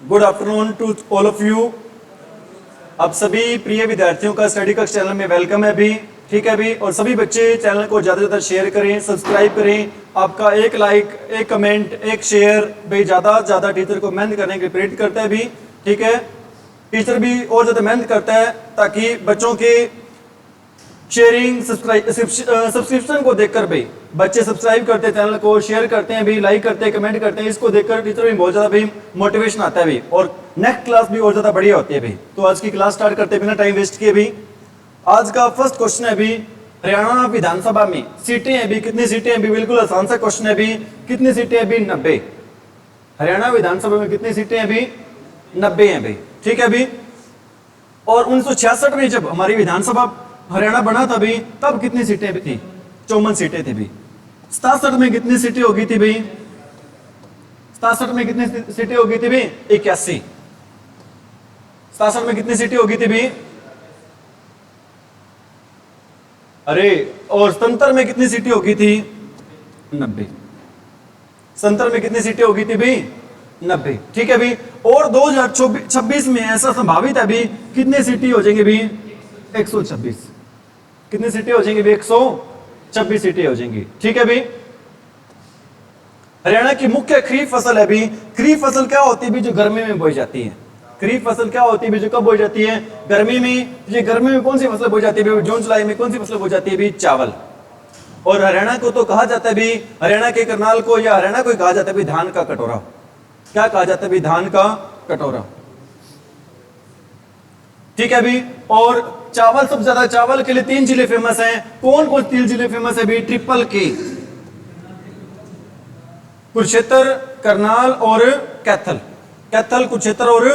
Good afternoon to all of you. आप सभी प्रिय विद्यार्थियों का स्टडी कक्ष चैनल में वेलकम है अभी, ठीक है अभी। और सभी बच्चे चैनल को ज़्यादा से ज़्यादा शेयर करें, सब्सक्राइब करें। आपका एक लाइक, एक कमेंट, एक शेयर भाई ज़्यादा से ज़्यादा टीचर को मेहनत करने के प्रेरित करता है भी, ठीक है। टीचर भी और ज़्यादा मेहनत करता है ताकि बच्चों के शेयरिंग, सब्सक्रिप्शन को देखकर भाई बच्चे सब्सक्राइब करते हैं, चैनल को शेयर करते हैं भी, लाइक करते हैं, कमेंट करते हैं। इसको देखकर टीचर भी बहुत ज़्यादा भाई मोटिवेशन आता है भी, और नेक्स्ट क्लास भी और ज़्यादा बढ़िया होती है भाई। तो आज की क्लास स्टार्ट करते बिना टाइम वेस्ट किए भी। आज का फर्स्ट क्वेश्चन है भी, हरियाणा विधानसभा में सीटें हैं भी, कितनी सीटें हैं भी? बिल्कुल आसान सा क्वेश्चन है भी। कितनी सीटें हैं भी? 90। हरियाणा विधानसभा में कितनी सीटें हैं भी? 90 हैं भाई, ठीक है भी। और 1966 में जब हमारी विधानसभा हरियाणा बना था भी, तब कितनी सीटें भी थी? 54 सीटें थी भी। 67 में कितनी सीटें होगी थी भी? 67 में कितनी सीटें होगी थी भी? 81। 67 में कितनी सीटें होगी थी भी? अरे, और 77 में कितनी सीटें होगी थी? 90। 77 में कितनी सीटें होगी थी भी? 90, ठीक है भी। और 2026 में ऐसा संभावित है भी, कितनी सीटें हो जाएंगी भी? 126। कितनी सीटें हो जाएंगी भी? 126 सीटें हो जाएंगी, ठीक है भी। हरियाणा की मुख्य खरीफ फसल है भी। खरीफ फसल क्या होती है भी? जो गर्मी में बोई जाती है। खरीफ फसल क्या होती है भी? जो कब बोई जाती है? गर्मी में। ये गर्मी में कौन सी फसल बोई जाती है? जून जुलाई में कौन सी फसल बोई जाती है भी? चावल। और हरियाणा को तो कहा जाता है भी, हरियाणा के करनाल को या हरियाणा को कहा जाता है भी धान का कटोरा। क्या कहा जाता है भी? धान का कटोरा, ठीक है भी। और चावल, सबसे ज्यादा चावल के लिए 3 जिले फेमस हैं। कौन कौन 3 जिले फेमस है भी? ट्रिपल के, कुरुक्षेत्र, करनाल और कैथल। कैथल, कुरुक्षेत्र और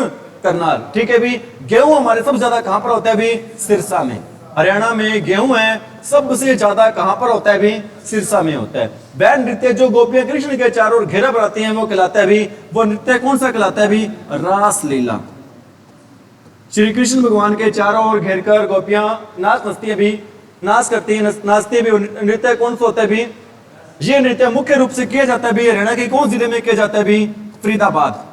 करनाल, ठीक है भी। गेहूं हमारे सबसे ज्यादा कहां पर होता है भी? सिरसा में। हरियाणा में गेहूं है सबसे ज्यादा कहां पर होता है भी? सिरसा में होता है। वह नृत्य जो गोपियां कृष्ण के चारों ओर घेरा बनाती हैं वो कहलाता है भी, वो नृत्य कौन सा कहलाता है भी? रास लीला। श्री कृष्ण भगवान के चारों ओर घेरकर गोपियां नाच नचती है भी, नाच करती है, नाचती है भी। नृत्य कौन सा होता है भी? ये नृत्य मुख्य रूप से किया जाता है भी हरियाणा के कौन जिले में किया जाता है भी? फरीदाबाद।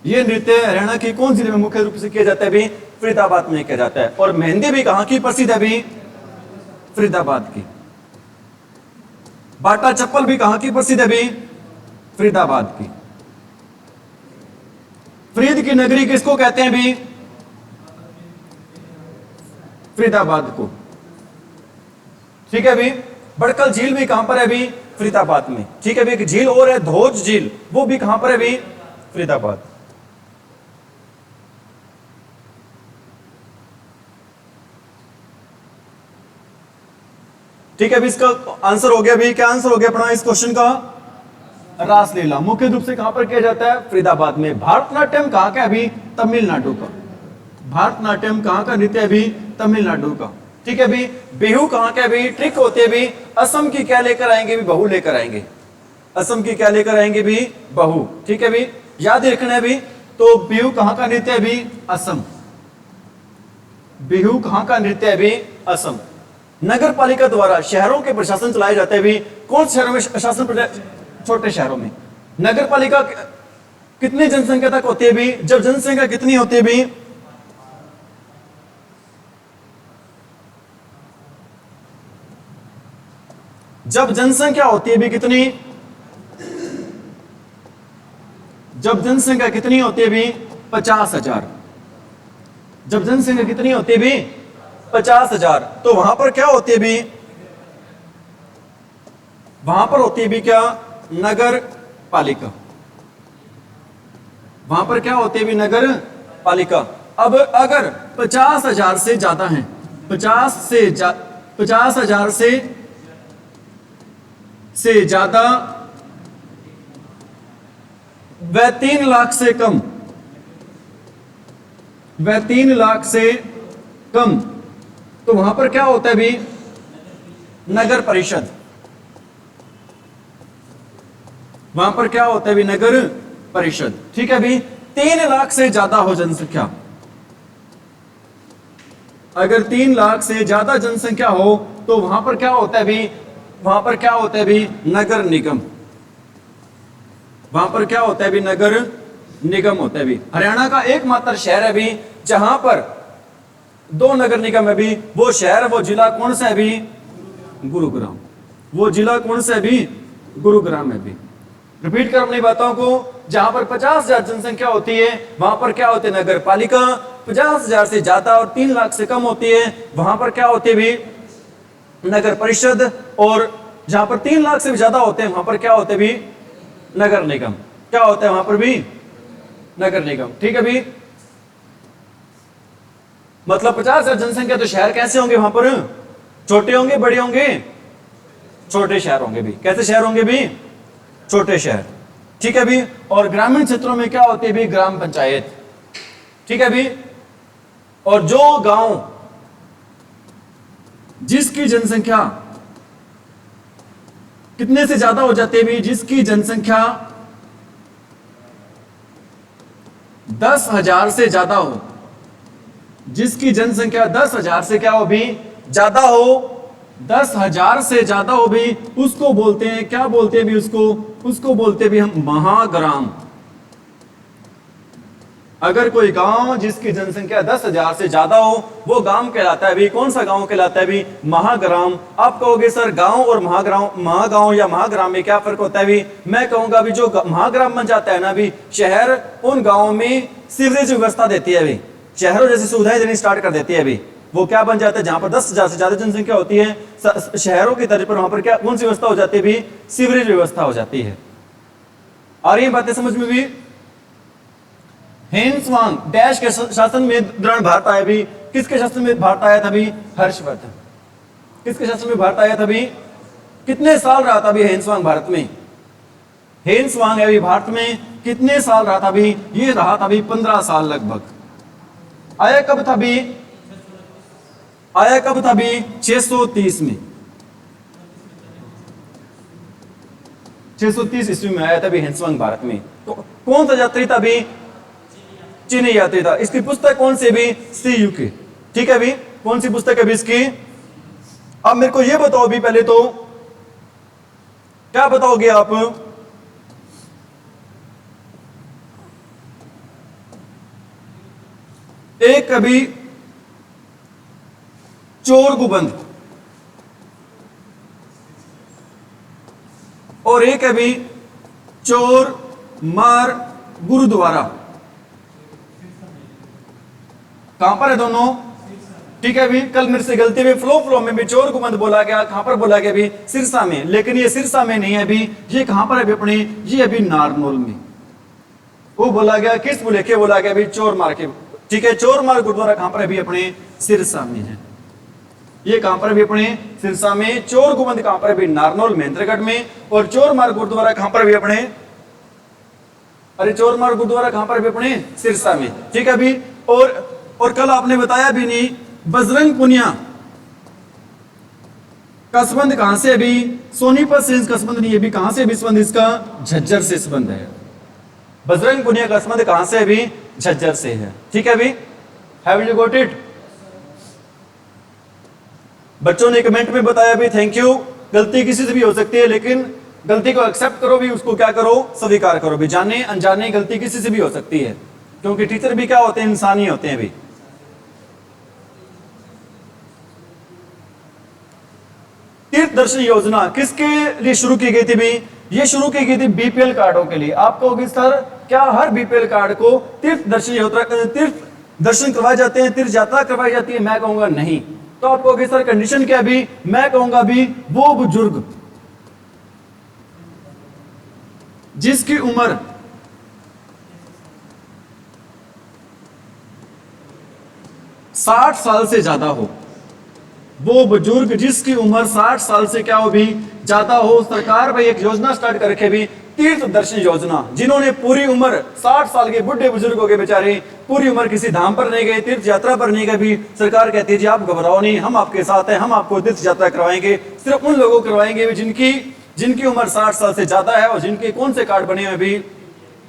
ये नृत्य हरियाणा के कौन जिले में मुख्य रूप से किया जाता है भी? फरीदाबाद में किया जाता है। और मेहंदी भी कहां की प्रसिद्ध है भी? फरीदाबाद की। बाटा चप्पल भी कहां की प्रसिद्ध है भी? फरीदाबाद की। फरीद की नगरी किसको कहते हैं भी? फरीदाबाद को, ठीक है भी। बड़कल झील भी कहां पर है भी? फरीदाबाद में, ठीक है भी। एक झील और है धोज झील, वो भी कहां पर है भी? फरीदाबाद। ठीक है भी। इसका आंसर हो गया भी। क्या आंसर हो गया अपना इस क्वेश्चन का? रासलीला मुख्य रूप से कहां पर किया जाता है? फरीदाबाद में। भारतनाट्यम कहां का है भी? तमिलनाडु का। भारतनाट्यम कहां का नृत्य है भी? तमिलनाडु का, ठीक है भी। बिहू कहां का भी? ट्रिक होते भी असम की क्या लेकर आएंगे भी? बहू लेकर आएंगे। असम की क्या लेकर आएंगे भी? बहू, ठीक है भी। याद रखना है भी। तो बिहू कहां का नृत्य है भी? असम। बिहू कहां का नृत्य है भी? असम। नगर पालिका द्वारा शहरों के प्रशासन चलाए जाते हैं भी। कौन से शहरों में शासन? छोटे शहरों में। नगर पालिका कितनी जनसंख्या तक होती है भी? जब जनसंख्या कितनी होती है भी? जब जनसंख्या होती है भी कितनी? जब जनसंख्या कितनी होती है भी? 50,000। जब जनसंख्या कितनी होती है भी? 50,000। तो वहां पर क्या होती है भी? वहां पर होती है भी क्या? नगर पालिका। वहां पर क्या होती है भी? नगर पालिका। अब अगर 50,000 से ज्यादा है, 50,000 से ज्यादा, वह 3 लाख से कम, वह 3 लाख से कम, तो वहां पर क्या होता है भी? नगर परिषद। वहां पर क्या होता है भी? नगर परिषद, ठीक है भी। 3 लाख से ज्यादा हो जनसंख्या, अगर 3 लाख से ज्यादा जनसंख्या हो तो वहां पर क्या होता है भी? वहां पर क्या होता है भी? नगर निगम। वहां पर क्या होता है भी? नगर निगम होता है भी। हरियाणा का एकमात्र शहर है भी जहां पर 2 नगर निगम है भी। वो शहर, वो जिला कौन सा है भी? गुरुग्राम। वो जिला कौन सा है भी? गुरुग्राम है भी। रिपीट कर अपनी बातों को, जहां पर 50,000 जनसंख्या होती है वहां पर क्या होते हैं? नगर पालिका। 50,000 से ज्यादा और 3 लाख से कम होती है वहां पर क्या होते भी? नगर परिषद। और जहां पर 3 लाख से भी ज्यादा होते हैं वहां पर क्या होते भी? नगर निगम। क्या होता है वहां पर भी? नगर निगम। ठीक है भी। मतलब 50,000 जनसंख्या तो शहर कैसे होंगे वहां पर? छोटे होंगे, बड़े होंगे? छोटे शहर होंगे भी। कैसे शहर होंगे भी? छोटे शहर। ठीक है भी। और ग्रामीण क्षेत्रों में क्या होती है भी? ग्राम पंचायत। ठीक है भी। और जो गांव जिसकी जनसंख्या कितने से ज्यादा हो जाती है भी? जिसकी जनसंख्या 10,000 से ज्यादा हो, जिसकी जनसंख्या 10,000 से क्या हो भी? ज्यादा हो, 10,000 से ज्यादा हो भी, उसको बोलते हैं, क्या बोलते हैं भी? उसको बोलते भी हम महाग्राम। अगर कोई गांव जिसकी जनसंख्या 10,000 से ज्यादा हो वो गांव कहलाता है भी। कौन सा गांव कहलाता है भी? महाग्राम। आप कहोगे सर गांव और महागांव या महाग्राम में क्या फर्क होता है भी? मैं कहूंगा भी जो महाग्राम बन जाता है ना भी, शहर उन गांवों में सीवरेज व्यवस्था देती है भी, शहरों जैसी सुविधाएं देनी स्टार्ट कर देती है भी। वो क्या बन जाता है? जहां पर 10,000 से ज्यादा जनसंख्या होती है शहरों की तर्ज पर, वहां पर क्या कौन सी व्यवस्था हो जाती है भी? सीवरेज व्यवस्था हो जाती है। आ रही है बातें समझ में भी? हेन्सवांग डैश के शासन में दौरान भारत आया भी। किसके शासन में भारत आया था भी? हर्षवर्धन। किसके शासन में भारत आया था भी? कितने साल रहा था भी हेन्सवांग भारत में? हेन्सवांग अभी भारत में कितने साल रहा था भी? ये रहा था भी 15 साल लगभग। आया कब था भी? आया कब था भी? 630 में। 630 ईस्वी में आया था भी हेन्सवांग भारत में। तो कौन सा यात्री था भी? चीनी यात्री था। इसकी पुस्तक कौन सी भी? सी यूके। ठीक है भी। कौन सी पुस्तक है भी इसकी? अब मेरे को यह बताओ भी, पहले तो क्या बताओगे आप? एक कभी चोर गुबंद और एक कभी चोर मार गुरुद्वारा, कहां पर है दोनों? ठीक है भी। कल मेरे से गलती में फ्लो में भी चोर गुबंद बोला गया। कहां पर बोला गया भी? सिरसा में। लेकिन ये सिरसा में नहीं है भी, ये कहां पर है भी अपने? ये अभी नारनौल में। वो बोला गया किस को लेके बोला गया भी? चोर मार के। ठीक है। चोर मार गुरुद्वारा कहां पर है भी? अपने सिरसा में है। ये कहां पर भी? अपने सिरसा में। चोर गुबंद कहां पर है भी? नारनौल महेंद्रगढ़ में। और चोर मार गुरुद्वारा कहां पर भी? अपने अरे चोर मार गुरुद्वारा कहां पर भी? अपने सिरसा में। ठीक है भी। और कल आपने बताया भी नहीं, बजरंग पुनिया का संबंध कहां से भी? सोनीपत से इसका संबंध नहीं है भी। कहां से भी संबंध इसका? झज्जर से संबंध है। बजरंग पुनिया का संबंध कहां से भी? झज्जर से है। ठीक है भी। Have you got it? बच्चों ने कमेंट में बताया भी, थैंक यू। गलती किसी से भी हो सकती है, लेकिन गलती को एक्सेप्ट करो भी, उसको क्या करो? स्वीकार करो भी। जाने अनजाने गलती किसी से भी हो सकती है, क्योंकि टीचर भी क्या होते हैं? इंसान ही होते हैं भी। तीर्थ दर्शन योजना किसके लिए शुरू की गई थी भी? ये शुरू की गई थी बीपीएल कार्डों के लिए। आप कहोगे सर क्या हर बीपीएल कार्ड को तीर्थ दर्शन करवाए जाते हैं, तीर्थ यात्रा करवाई जाती है? मैं कहूंगा नहीं। तो आप कहोगे सर कंडीशन क्या भी? मैं कहूंगा भी वो बुजुर्ग जिसकी उम्र 60 साल से ज्यादा हो, वो बुजुर्ग जिसकी उम्र 60 साल से क्या हो भी? ज्यादा हो। सरकार भाई एक योजना स्टार्ट कर रखे भी, तीर्थ दर्शन योजना। जिन्होंने पूरी उम्र 60 साल के बुढ़े बुजुर्गों के बेचारे पूरी उम्र किसी धाम पर नहीं गए, तीर्थ यात्रा पर नहीं गए भी, सरकार कहती है जी आप घबराओ नहीं, हम आपके साथ हैं, हम आपको तीर्थ यात्रा करवाएंगे। सिर्फ उन लोगों को करवाएंगे जिनकी उम्र 60 साल से ज्यादा है और जिनके कौन से कार्ड बने हुए भी?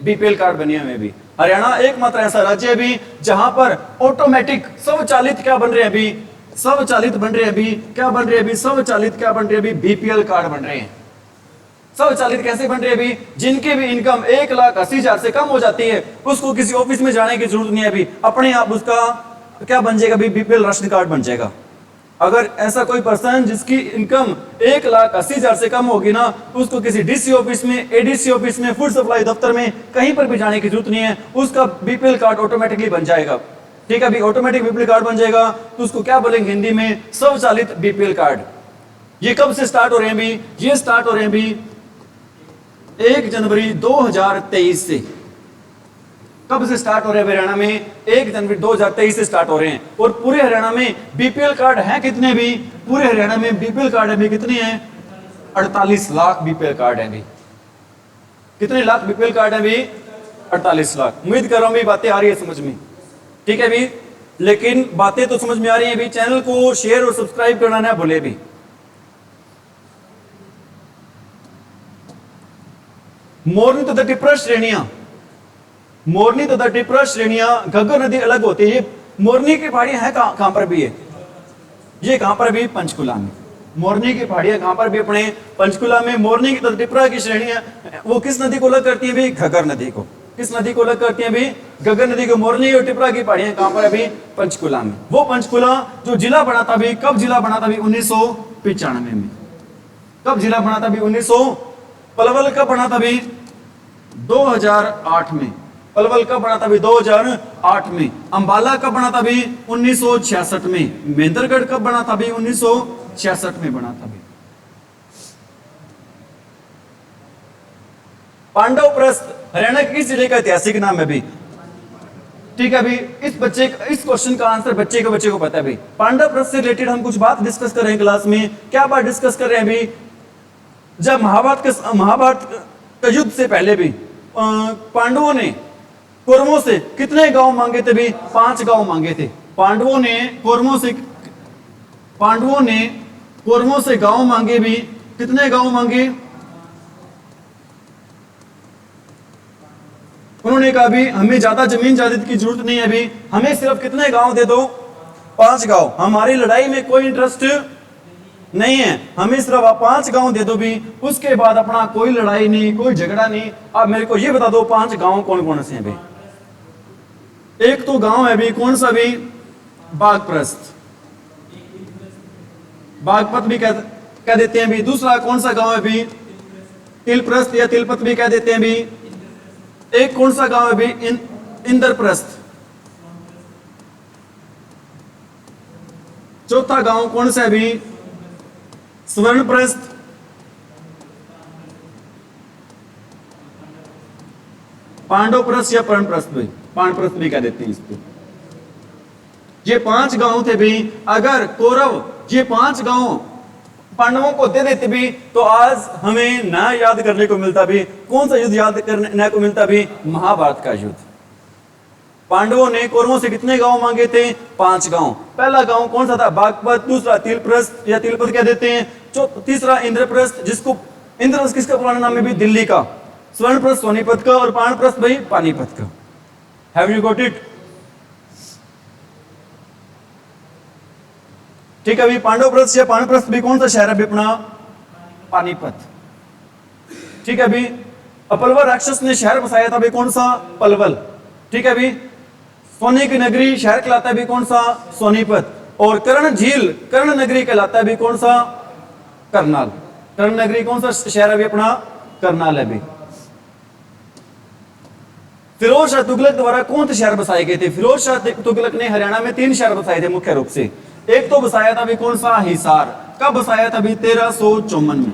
बीपीएल कार्ड बने हुए भी। हरियाणा एकमात्र ऐसा राज्य है भी जहां पर ऑटोमेटिक स्वचालित क्या बन रहे हैं भी? स्वचालित बन रहे हैं भी। क्या बन रहे हैं भी? स्वचालित क्या बन रहे हैं भी? बीपीएल कार्ड बन रहे हैं। स्वचालित कैसे बन रही है अभी? जिनकी भी इनकम 1,80,000 से कम हो जाती है, उसको किसी ऑफिस में जाने की जरूरत नहीं है अभी, अपने आप उसका क्या बन जाएगा अभी? बीपीएल राशन कार्ड बन जाएगा। अगर ऐसा कोई पर्सन जिसकी इनकम 1,80,000 से कम होगी ना, उसको किसी डीसी ऑफिस में, एडीसी ऑफिस में, फूड सप्लाई दफ्तर में कहीं पर भी जाने की जरूरत नहीं है, उसका बीपीएल कार्ड ऑटोमेटिकली बन जाएगा। ठीक है अभी, ऑटोमेटिक बीपीएल कार्ड बन जाएगा। तो उसको क्या बोलेंगे हिंदी में? स्वचालित बीपीएल कार्ड। ये कब से स्टार्ट हो रहे हैं अभी? ये स्टार्ट हो रहे हैं अभी 1 जनवरी 2023 से। कब से स्टार्ट हो रहे हैं हरियाणा में? 1 जनवरी 2023 से स्टार्ट हो रहे हैं। और पूरे हरियाणा में बीपीएल कार्ड है कितने भी? पूरे हरियाणा में बीपीएल कार्ड अभी कितने हैं? 48 लाख बीपीएल कार्ड है अभी। कितने लाख बीपीएल कार्ड है अभी? 48 लाख। उम्मीद कर रहा हूं बातें आ रही है समझ में। ठीक है अभी, लेकिन बातें तो समझ में आ रही है अभी। चैनल को शेयर और सब्सक्राइब करना ना भूले भी। मोरनी तथा टिपरा श्रेणियां, मोरनी तथा टिपरा श्रेणियां, घग्गर नदी अलग होती है। ये मोरनी की पहाड़ियां है कहां पर भी है? ये कहां पर भी? पंचकुला में। मोरनी की पहाड़ियां कहां पर भी? अपने पंचकुला में। मोरनी तथा टिपरा की श्रेणियां वो किस नदी को अलग करती है भी? घग्गर नदी को। किस नदी को अलग करती है भी? घग्गर नदी को। मोरनी और टिपरा की पहाड़ियां कहां पर अभी? पंचकुला में। वो पंचकुला जो जिला बना था भी, कब जिला बना था भी? 1995 में। कब जिला बना था भी? 1900। पलवल कब बना था भी? 2008 में। पलवल कब बना था भी? 2008 में। अंबाला कब बना था भी? 1966 में। महेंद्रगढ़ कब बना था भी? 1966 में बना था भी। पांडव प्रस्थ हरियाणा के किस जिले का ऐतिहासिक नाम है भी? ठीक है अभी, इस क्वेश्चन का आंसर बच्चे को पता है भी। पांडव प्रस्थ से रिलेटेड हम कुछ बात डिस्कस कर रहे हैं क्लास में। क्या बात डिस्कस कर रहे हैं अभी? जब महाभारत का युद्ध से पहले भी पांडवों ने कौरवों से कितने गांव मांगे थे भी? 5 गांव मांगे थे। पांडवों ने कौरवों से गांव मांगे भी। कितने गांव मांगे? उन्होंने कहा भी हमें ज्यादा जमीन जायदाद की जरूरत नहीं है अभी, हमें सिर्फ कितने गांव दे दो? 5 गांव। हमारी लड़ाई में कोई इंटरेस्ट नहीं है, हमें सिर्फ आप 5 गांव दे दो भी, उसके बाद अपना कोई लड़ाई नहीं, कोई झगड़ा नहीं। अब मेरे को ये बता दो 5 गांव कौन कौन से हैं भी? एक तो गांव है भी, कौन सा भी? बागप्रस्थ, बागपत भी कह देते हैं भी। दूसरा कौन सा गांव है भी? तिलप्रस्थ या तिलपत भी कह देते हैं भी। एक कौन सा गांव है भी? इंद्रप्रस्थ। चौथा गांव कौन सा है भी? स्वर्णप्रस्थ। पांडवप्रस्थ या पर्णप्रस्थ भी, पांडप्रस्थ भी कह देते हैं इसको। ये 5 गांव थे भी। अगर कौरव ये 5 गांव पांडवों को दे देते भी, तो आज हमें ना याद करने को मिलता भी। कौन सा युद्ध याद करने को मिलता भी? महाभारत का युद्ध। पांडवों ने कौरवों से कितने गांव मांगे थे? 5 गांव। पहला गांव कौन सा था? बागपत। दूसरा तिलप्रस्थ या तिलपत कह देते हैं। तीसरा इंद्रप्रस्थ, जिसको इंद्रप्रस्थ किसका पुराना नाम है भी? दिल्ली का। स्वर्णप्रस्थ सोनीपत का, और पाणप्रस्थ भाई पानीपत का। Have you got it? ठीक है अभी, पांडवप्रस्थ या पाणप्रस्थ भी कौन सा शहर है अभी अपना? पानीपत। ठीक है अभी, अपलवर राक्षस ने शहर बसाया था अभी, कौन सा? पलवल। ठीक है अभी, सोने की नगरी शहर कहलाता है भी, कौन सा? सोनीपत। और कर्ण झील, कर्ण नगरी कहलाता है भी, कौन सा? करनाल। कर्ण नगरी कौन सा शहर है भी अपना? करनाल है भी। फिरोज शाह तुगलक द्वारा कौन से शहर बसाए गए थे? फिरोज शाह तुगलक ने हरियाणा में 3 शहर बसाए थे मुख्य रूप से। एक तो बसाया था भी कौन सा? हिसार। कब बसाया था भी? 1354 में।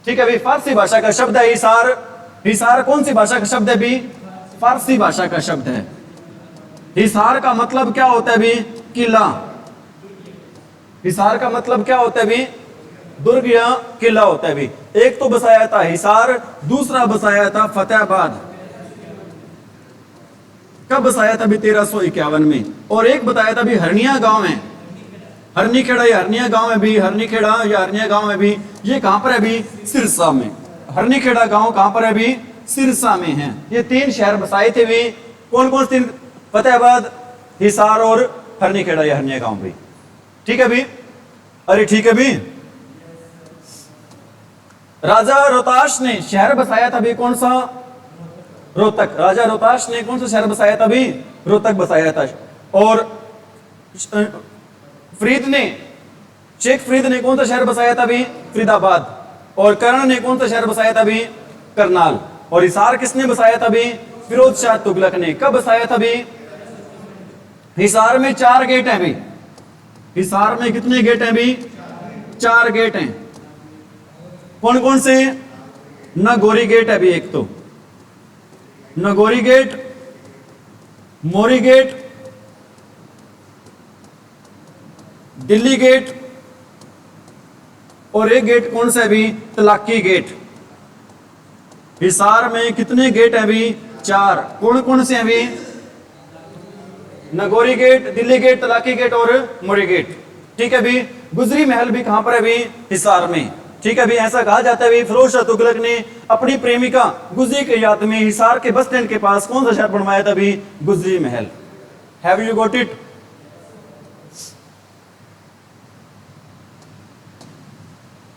ठीक है भी, फारसी भाषा का शब्द है हिसार। हिसार कौन सी भाषा का शब्द है भी? फारसी भाषा का शब्द है। हिसार का मतलब क्या होता है भी? किला। हिसार का मतलब क्या होता है भी? दुर्ग या किला होता है भी। एक तो बसाया था हिसार, दूसरा बसाया था फतेहाबाद। कब बसाया था भी? 1351 में। और एक बताया था भी हरनिया गांव है, हरनीखेड़ा या हरनिया गांव है भी, हरनीखेड़ा या हरनिया गांव है भी। ये कहां पर है भी? सिरसा में। हरनीखेड़ा गांव कहां पर है भी? सिरसा में है। ये 3 शहर बसाए थे भी। कौन कौन से? फतेहाबाद, हिसार और हरनीखेड़ा या हरनिया गांव भी। ठीक है भी? अरे ठीक है भी, राजा रोहताश ने शहर बसाया था भी कौन सा? रोहतक। राजा रोहताश ने कौन सा शहर बसाया था भी? रोहतक बसाया था। और फरीद ने, शेख फरीद ने कौन सा शहर बसाया था भी? फरीदाबाद। और कर्ण ने कौन सा शहर बसाया था भी? करनाल। और हिसार किसने बसाया था भी? फिरोज शाह तुगलक ने। कब बसाया था भी? हिसार में 4 गेट हैं भी। हिसार में कितने गेट हैं भी? 4 गेट हैं। कौन कौन से? नगोरी गेट है भी एक, तो नगोरी गेट, मोरी गेट, दिल्ली गेट, और एक गेट कौन सा है भी? तलाकी गेट। हिसार में कितने गेट हैं भी? 4। कौन कौन से हैं भी? Nagori gate, Delhi gate, Talaki gate और मोरी गेट। ठीक है भी। गुजरी महल भी कहां पर है भी? हिसार में। ठीक है भी। ऐसा कहा जाता है भी फिरोज शाह तुगलक ने अपनी प्रेमिका गुजरी की याद में हिसार के बस स्टैंड के पास कौन सा शहर बनवाया था भी? गुजरी महल। Have you got it?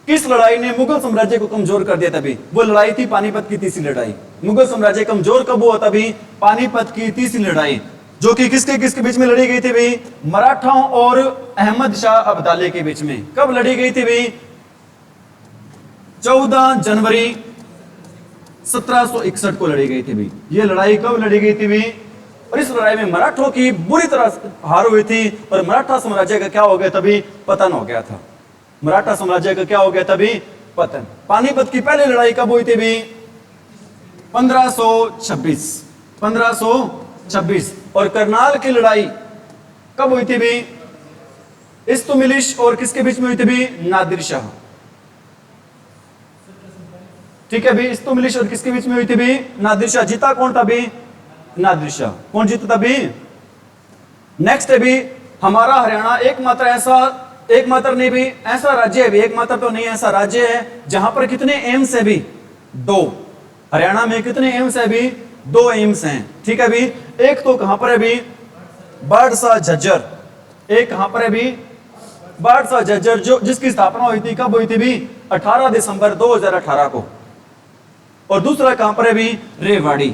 किस लड़ाई ने मुगल साम्राज्य को कमजोर कर दिया था भी? वो लड़ाई थी पानीपत की तीसरी लड़ाई। मुगल साम्राज्य कमजोर कब हुआ था भी? पानीपत की तीसरी लड़ाई, जो कि किसके किसके बीच में लड़ी गई थी भी? मराठाओं और अहमद शाह अब्दाली के बीच में। कब लड़ी गई थी भी? 14 जनवरी 1761 को लड़ी गई थी भी। ये लड़ाई कब लड़ी गई थी भी? और इस लड़ाई में मराठों की बुरी तरह हार हुई थी और मराठा साम्राज्य का क्या हो गया था भी? पतन हो गया था। मराठा साम्राज्य का क्या हो गया था भी? पतन। पानीपत की पहली लड़ाई कब हुई थी भी? 1526। 1526। और करनाल की लड़ाई कब हुई थी भी? इस्तुमिलिश और किसके बीच में हुई थी भी? नादिर शाह। ठीक है भी। इस्तुमिलिश और किसके बीच में हुई थी भी? नादिर शाह। जीता कौन था भी? नादिर शाह। कौन जीता था भी? नेक्स्ट है भी हमारा हरियाणा एकमात्र नहीं भी, ऐसा राज्य है भी, एकमात्र तो नहीं, ऐसा राज्य है जहां पर कितने एम्स है भी? 2। हरियाणा में कितने एम्स है भी? 2 एम्स हैं। ठीक है भी। एक तो कहां पर है भी? बाड़सा झज्जर। एक कहां पर है भी? बाड़सा झज्जर, जो जिसकी स्थापना हुई थी कब हुई थी भी? 18 दिसंबर 2018 को। और दूसरा कहां पर है भी? रेवाड़ी।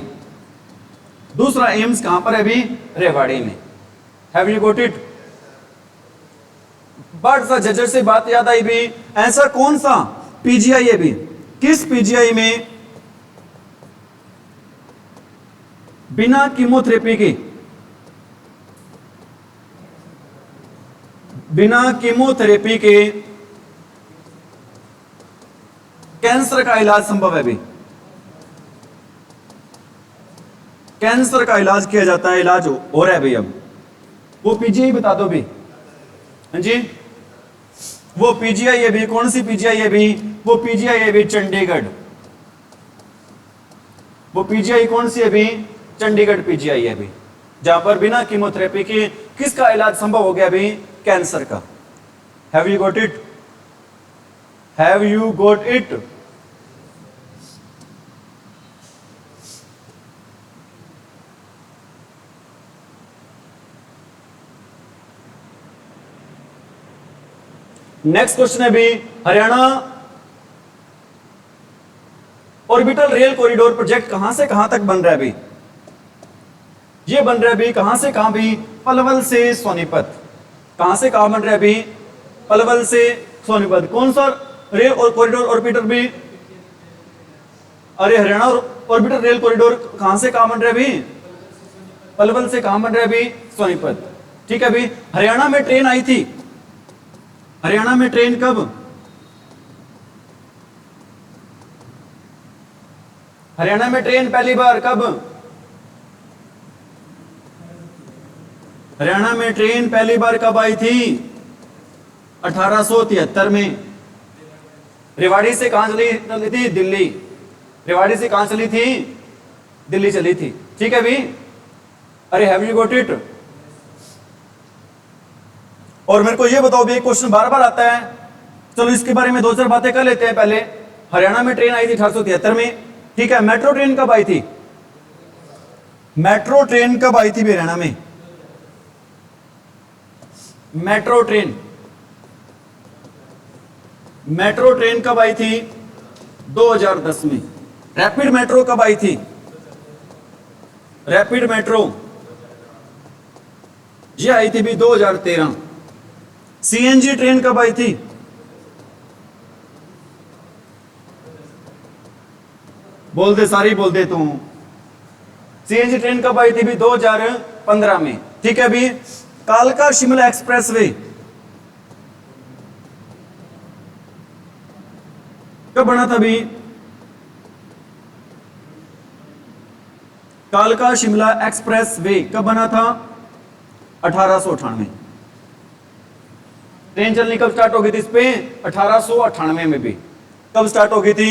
दूसरा एम्स कहां पर है भी? रेवाड़ी में। Have you got it? Badsa Jhajjar से बात याद आई भी, ऐसा कौन सा पीजीआई है भी? किस पीजीआई में बिना कीमोथेरेपी के कैंसर का इलाज संभव है भी? कैंसर का इलाज किया जाता है, इलाज हो रहा है भाई। अब वो पीजीआई बता दो भी। हाँ जी, वो पीजीआई है भी। कौन सी पीजीआई है भी? वो पीजीआई है भी चंडीगढ़। वो पीजीआई कौन सी है भी? चंडीगढ़ पीजीआई है भी, जहां पर बिना कीमोथेरेपी के किसका इलाज संभव हो गया भी? कैंसर का। Have you got it? Have you got it? Next question है भी Haryana orbital rail corridor project कहां से कहां तक बन रहा है भी? ये बन रहा है भी कहां से कहां भी? पलवल से सोनीपत। कहां से कहां बन रहा है भी? पलवल से सोनीपत। कौन सा रेल और कॉरिडोर ऑर्बिटर भी? अरे हरियाणा ऑर्बिटल रेल कॉरिडोर कहां से कहां बन रहा है भी? पलवल से कहां बन रहा है भी? सोनीपत। ठीक है भी। हरियाणा में ट्रेन आई थी, हरियाणा में ट्रेन कब? हरियाणा में ट्रेन पहली बार कब? हरियाणा में ट्रेन पहली बार कब आई थी? 1873 में। रेवाड़ी से कहां चली थी? दिल्ली। रेवाड़ी से कहां चली थी? दिल्ली चली थी। ठीक है भी। अरे हैव यू गॉट इट? और मेरे को ये बताओ भी, एक क्वेश्चन बार बार आता है, चलो इसके बारे में 2-4 बातें कर लेते हैं। पहले हरियाणा में ट्रेन आई थी 1873 में। ठीक है। मेट्रो ट्रेन कब आई थी? मेट्रो ट्रेन कब आई थी हरियाणा में? मेट्रो ट्रेन कब आई थी? 2010 में। रैपिड मेट्रो कब आई थी? रैपिड मेट्रो ये आई थी भी 2013। सीएनजी ट्रेन कब आई थी? बोल दे, सारी बोल दे तू। सीएनजी ट्रेन कब आई थी भी? 2015 में। ठीक है अभी। कालका शिमला एक्सप्रेसवे कब बना था भी? कालका शिमला एक्सप्रेसवे कब बना था? 1898। ट्रेन चलनी कब स्टार्ट हो गई थी इस पे? 1898 में भी। कब स्टार्ट हो गई थी?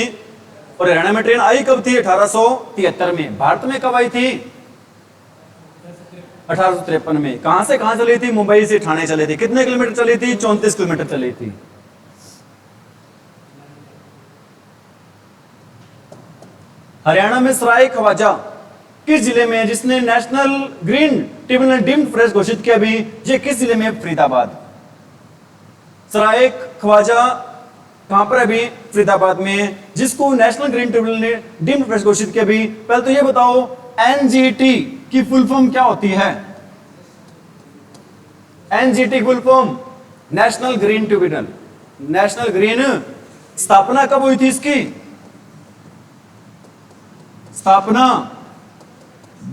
और हरियाणा में ट्रेन आई कब थी? 1873 में। भारत में कब आई थी? 1853 में। कहां से कहां चली थी? मुंबई से ठाणे चली थी। कितने किलोमीटर चली थी? 34 किलोमीटर चली थी। हरियाणा में सराय ख्वाजा किस जिले में है, जिसने national green tribunal deemed forest घोषित किया भी? ये किस जिले में? फरीदाबाद। सराय ख्वाजा कहां पर अभी? फरीदाबाद में, जिसको नेशनल ग्रीन ट्रिब्यूनल ने डीम्ड फॉरेस्ट घोषित किया भी। पहले तो ये बताओ एनजीटी की फुल फॉर्म क्या होती है? NGT full form national green tribunal. National green स्थापना कब हुई थी इसकी? स्थापना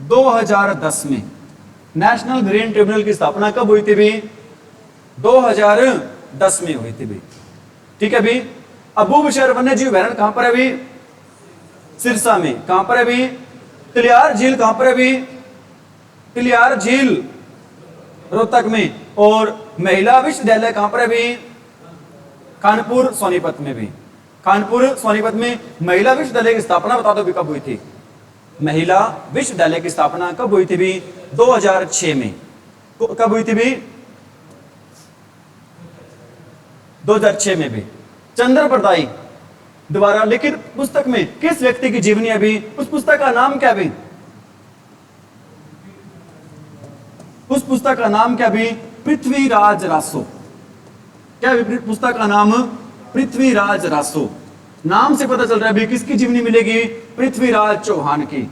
2010 में। नेशनल ग्रीन ट्रिब्यूनल की स्थापना कब हुई थी भी? 2010 में हुई थी भी। ठीक है भी। अबूब शहर वन्य जीव अभयारण्य कहां पर है भी? सिरसा में। कहां पर है भी? तिलियार झील कहां पर है भी? तिलियार झील रोहतक में। और महिला विश्वविद्यालय कहां पर है भी? कानपुर सोनीपत में भी। कानपुर सोनीपत में महिला विश्वविद्यालय की स्थापना बता दो भी कब हुई थी? महिला विश्वविद्यालय की स्थापना कब हुई थी भी? 2006 में। कब हुई थी भी? 2006 में भी। चंद्रप्रदाई द्वारा लिखित पुस्तक में किस व्यक्ति की जीवनी है भी? उस पुस्तक का नाम क्या भी? उस पुस्तक का नाम क्या भी? पृथ्वीराज रासो। क्या भी पुस्तक का नाम? पृथ्वीराज रासो। नाम से पता चल रहा है भी किसकी जीवनी मिलेगी? पृथ्वीराज चौहान की।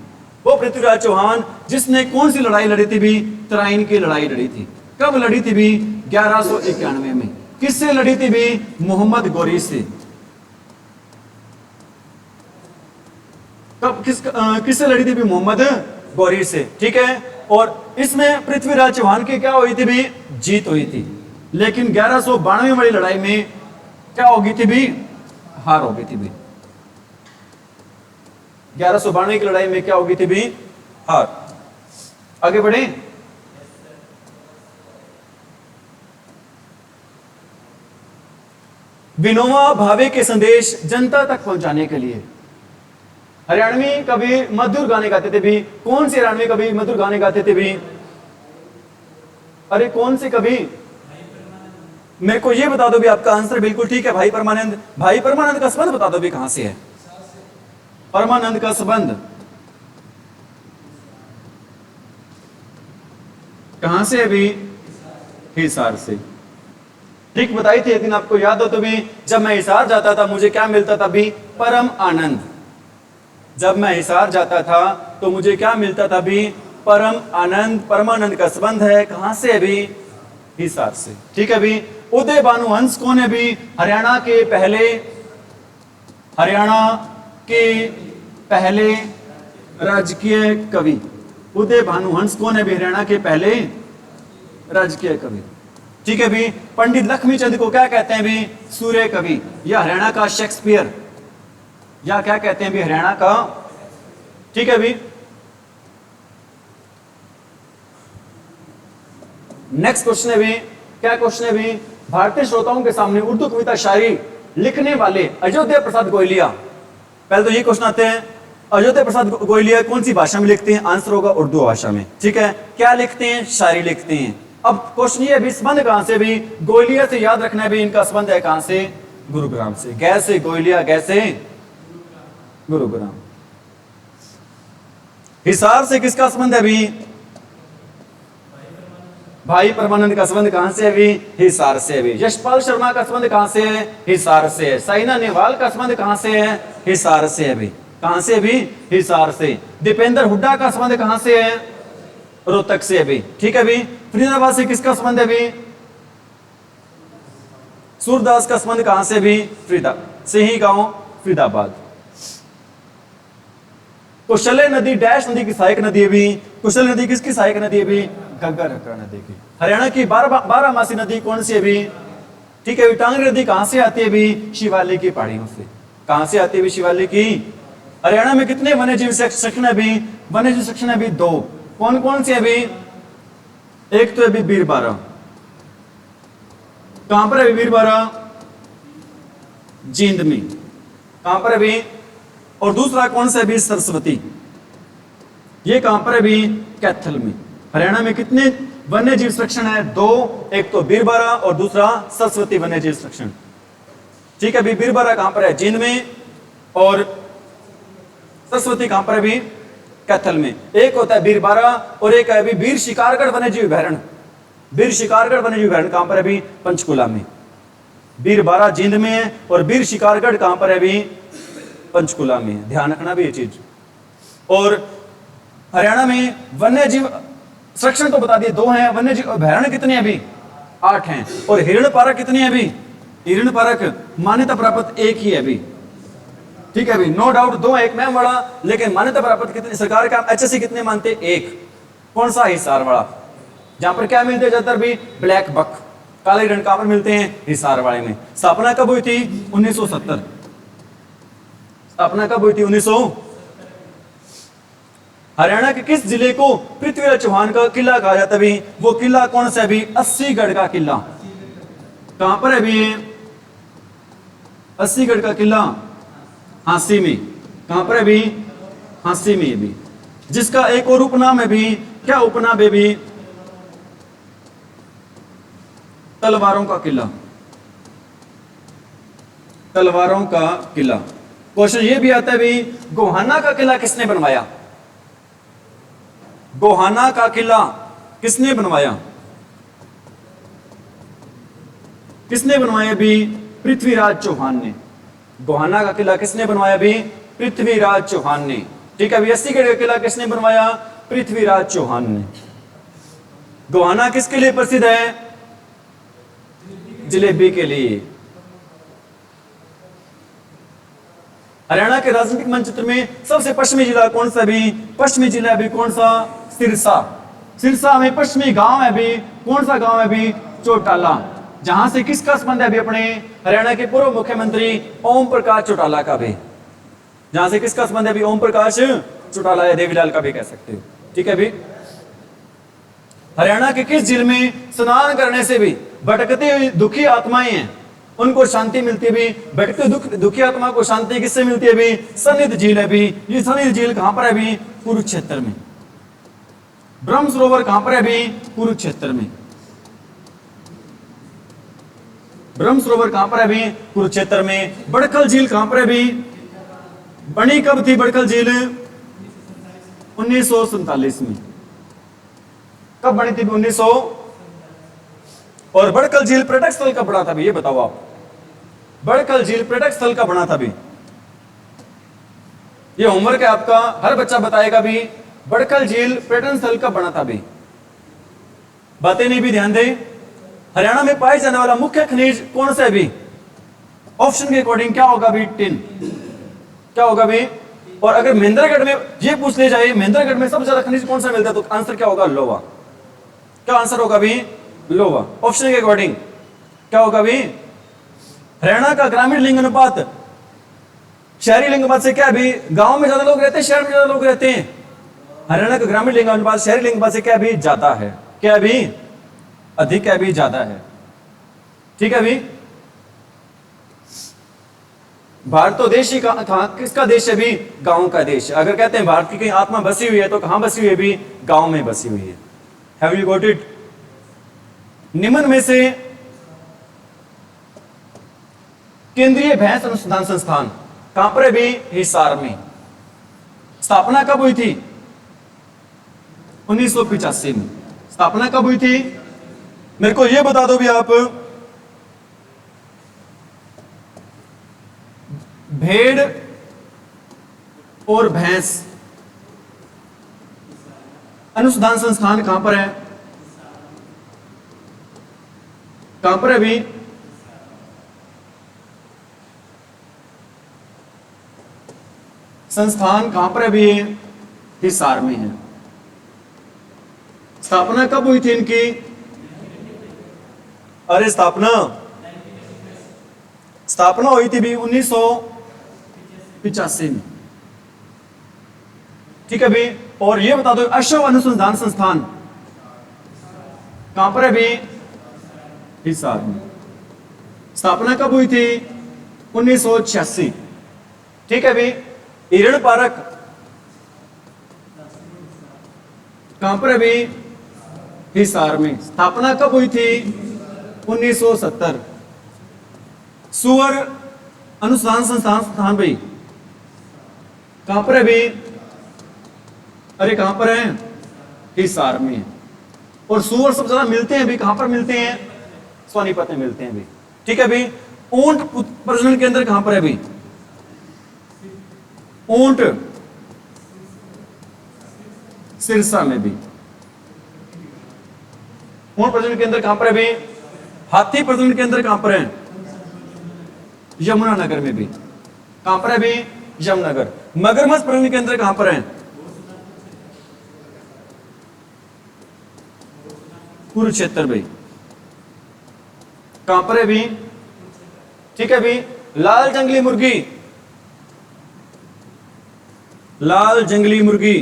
वो पृथ्वीराज चौहान जिसने कौन सी लड़ाई लड़ी थी भी? तराइन की लड़ाई लड़ी थी। कब लड़ी थी भी? 1191 में। किससे लड़ी थी भी? मोहम्मद गौरी से। कब किससे लड़ी थी भी? मोहम्मद गौरी से। ठीक है। और इसमें पृथ्वीराज चौहान की क्या हुई थी भी? जीत हुई थी। लेकिन 1192 वाली लड़ाई में क्या हो गई थी भी? हार हो गई थी भी। 1192 की लड़ाई में क्या हो गई थी भी? हार। आगे बढ़े। विनोबा भावे के संदेश जनता तक पहुंचाने के लिए हरियाणवी कवि मधुर गाने गाते थे भी। कौन से हरियाणवी कवि मधुर गाने गाते थे भी? अरे कौन से कवि? मेरे को ये बता दो भी। आपका आंसर बिल्कुल ठीक है, भाई परमानंद। भाई परमानंद का संबंध बता दो भी कहां से है? परमानंद का संबंध कहां से है भी? हिसार से। ठीक बताई थी एक दिन, आपको याद हो तो भी। जब मैं हिसार जाता था मुझे क्या मिलता था भी? परम आनंद। जब मैं हिसार जाता था तो मुझे क्या मिलता था भी? परम आनंद। परमानंद का संबंध है कहां से है भी? हिसार से। ठीक है भी। उदय भानु हंस कौन है भी? हरियाणा के पहले राजकीय कवि। उदय भानु हंस कौन है भी? हरियाणा के पहले राजकीय कवि। ठीक है भी। पंडित लक्ष्मीचंद को क्या कहते हैं भी? सूर्य कवि। या हरियाणा का शेक्सपियर, या क्या कहते हैं भी? हरियाणा का। ठीक है भी। नेक्स्ट क्वेश्चन है भी। क्या क्वेश्चन है भी? भारतीय श्रोताओं के सामने उर्दू कविता शायरी लिखने वाले अयोध्या प्रसाद गोयलिया। पहले तो ये क्वेश्चन आते हैं, अयोध्या प्रसाद गोयलिया कौन सी भाषा में लिखते हैं? आंसर होगा उर्दू भाषा में। ठीक है। क्या लिखते हैं? शायरी लिखते हैं। अब क्वेश्चन ये भी, संबंध कहां से भी? गोयलिया से याद रखना है भी। इनका संबंध है कहां से? गुरुग्राम से। गै से गोयलिया, गै से गुरुग्राम। हिसार से किसका संबंध है भी? भाई परमानंद का संबंध कहां से है भी? हिसार से है भी। यशपाल शर्मा का संबंध कहां से है? हिसार से है। साइना नेहवाल का संबंध कहां से है? हिसार से है भी। कहां से भी? हिसार से। दीपेंद्र हुड्डा का संबंध कहां से है? रोहतक से है भी। ठीक है भी। फरीदाबाद से किसका संबंध है भी? सूरदास का संबंध कहां से भी? फरीदा से ही गांव फरीदाबाद। कुशले नदी डैश नदी की सहायक नदी है भी। कुशल नदी किसकी सहायक नदी है भी? घग्गर नदी की। हरियाणा की बारहमासी नदी कौन सी है भी? ठीक है। टांगरी नदी कहां से आती है भी? शिवालिक की पहाड़ियों से। कहां से आती है भी? शिवालिक की। हरियाणा में कितने वन्य जीव सेक्शन है भी? वन्य जीव सेक्शन है भी 2। कौन कौन से है भी? एक तो है भी बीरबारा। कहां पर है बीरबारा? जींद में। कहां पर है भी? और दूसरा कौन सा है भी? सरस्वती। ये कहां पर है भी? कैथल में। हरियाणा में कितने वन्य जीव संरक्षण है? 2। एक तो बीरबारा और दूसरा सरस्वती वन्य जीव संरक्षण। ठीक है भी। बीरबारा कहां पर है? जींद में। और सरस्वती कहां पर है भी? कैथल में। एक होता है बीरबारा और एक है भी वीर शिकारगढ़ वन्य जीव अभयारण्य। वीर शिकारगढ़ वन्य जीव अभयारण्य कहां पर है भी? पंचकुला में। बीरबारा जींद में है और वीर शिकारगढ़ कहां पर है भी? पंचकुला में। ध्यान रखना भी ये चीज। और हरियाणा में वन्य जीव संरक्षण तो बता दिए 2 हैं। वन्य जीव अभयारण्य कितने हैं भी? 8 हैं। और हिरण पार्क कितने हैं भी? हिरण पार्क मान्यता प्राप्त 1 ही है भी। ठीक है भी। नो डाउट 2 1 में बड़ा, लेकिन मान्यता प्राप्त कितने सरकार का एचएससी कितने मानते? 1। कौन सा? हिसार वाला। जहां पर क्या मिलते हैं ज्यादातर भी? ब्लैक बक, काले हिरण। कहां पर मिलते हैं? हिसार वाले में। स्थापना कब हुई थी? 1970। स्थापना कब हुई थी? 1900। हरियाणा के किस जिले को पृथ्वीराज चौहान का किला कहा जाता है भी? वो किला कौन सा है भी? 80गढ़ का किला। कहां पर है भी? 80गढ़ का किला हांसी में। कहां पर है भी? हांसी में भी। जिसका एक और उपनाम है भी। क्या उपनाम है भी? तलवारों का किला। तलवारों का किला। क्वेश्चन ये भी आता है भी, गोहाना का किला किसने बनवाया? गोहाना का किला किसने बनवाया? किसने बनवाया भी? पृथ्वीराज चौहान ने। गोहाना का किला किसने बनवाया भी? पृथ्वीराज चौहान ने। ठीक है। 80गढ़ का किला किसने बनवाया? पृथ्वीराज चौहान ने। गोहाना किसके लिए प्रसिद्ध है? जलेबी के लिए। हरियाणा के राजनीतिक मानचित्र में सबसे पश्चिमी जिला कौन सा भी? पश्चिमी जिला भी कौन सा? सिरसा। सिरसा में पश्चिमी गांव है भी। कौन सा गांव है भी? चौटाला। जहां से किसका संबंध है भी? अपने हरियाणा के पूर्व मुख्यमंत्री ओम प्रकाश चौटाला का भी। जहां से किसका संबंध है भी? ओम प्रकाश चौटाला या देवीलाल का भी कह सकते हो। ठीक है भी। हरियाणा के किस झील में स्नान करने से भी भटकती हुई दुखी आत्माएं हैं, उनको शांति मिलती है भी? भटकती दुखी आत्मा को शांति किससे मिलती है भी? सन्निध झील है भी। ये सन्निध झील कहां पर है भी? कुरुक्षेत्र में। ब्रह्म सरोवर कहां पर है भी? कुरुक्षेत्र में। ब्रह्म सरोवर कहां पर है भी? कुरुक्षेत्र में। बड़खल झील कहां पर है भी? बनी कब थी बड़खल झील? 1947 में। कब बनी थी? 1900। और बड़खल झील पर्यटक स्थल कब बना था भी? ये बताओ आप। बड़खल झील पर्यटक स्थल कब बना था भी? ये होमवर्क है आपका, हर बच्चा बताएगा भी। बड़खल झील पर्यटन स्थल कब बना था भी? बातें नहीं भी ध्यान दे। हरियाणा में पाए जाने वाला मुख्य खनिज कौन सा है भी? ऑप्शन के अकॉर्डिंग क्या होगा भी? टिन। क्या होगा भी? और अगर महेंद्रगढ़ में ये पूछ ले जाए महेंद्रगढ़ में सबसे ज्यादा खनिज कौन सा मिलता है, तो आंसर क्या होगा? लोहा। क्या आंसर होगा भी? लोहा। ऑप्शन के अकॉर्डिंग क्या होगा भी? हरियाणा का ग्रामीण लिंग अनुपात शहरी लिंग अनुपात से क्या भी? गांव में ज्यादा लोग रहते हैं, शहर में ज्यादा लोग रहते हैं? हरियाणा का ग्रामीण लिंग अनुपात शहरी लिंग अनुपात से क्या भी? ज्यादा है। क्या भी? अधिक है भी, ज्यादा है। ठीक है भी। भारत तो देश ही किसका देश है भी? गांव का देश। अगर कहते हैं भारत की कहीं आत्मा बसी हुई है, तो कहां बसी हुई है भी? गांव में बसी हुई है। Have you got it? निम्न में से केंद्रीय भैंस अनुसंधान संस्थान कहां पर है भी? हिसार में। स्थापना कब हुई थी? 1985 में। स्थापना कब हुई थी? मेरे को ये बता दो भी आप, भेड़ और भैंस अनुसंधान संस्थान कहां पर है? कहां पर है अभी? संस्थान कहां पर है अभी? हिसार में है। स्थापना कब हुई थी इनकी? अरे स्थापना हुई थी भी 1985 में। ठीक है भी। और ये बता दो अशव अनुसंधान संस्थान कहां पर है भी? हिसार में। स्थापना कब हुई थी? 1986। ठीक है भी। हिरण पार्क कहां पर है भी? हिसार में। स्थापना कब हुई थी? 1970। सुअर अनुसंधान संस्थान भाई कहां पर है भी? अरे कहां पर है? हिसार में। और सुअर सबसे ज्यादा मिलते हैं भी कहां पर मिलते हैं? सोनीपत में मिलते हैं भी। ठीक है भी। ऊंट प्रजनन केंद्र कहां पर है भी? ऊंट सिरसा में भी। ऊंट प्रजनन केंद्र कहां पर है भी? हाथी प्रजनन केंद्र कहां पर है? यमुनानगर में भी। कहां पर है भी? यमुनानगर। मगरमच्छ प्रजनन केंद्र कहां पर है? कुरुक्षेत्र भाई। कहां पर है भी? ठीक है भी। लाल जंगली मुर्गी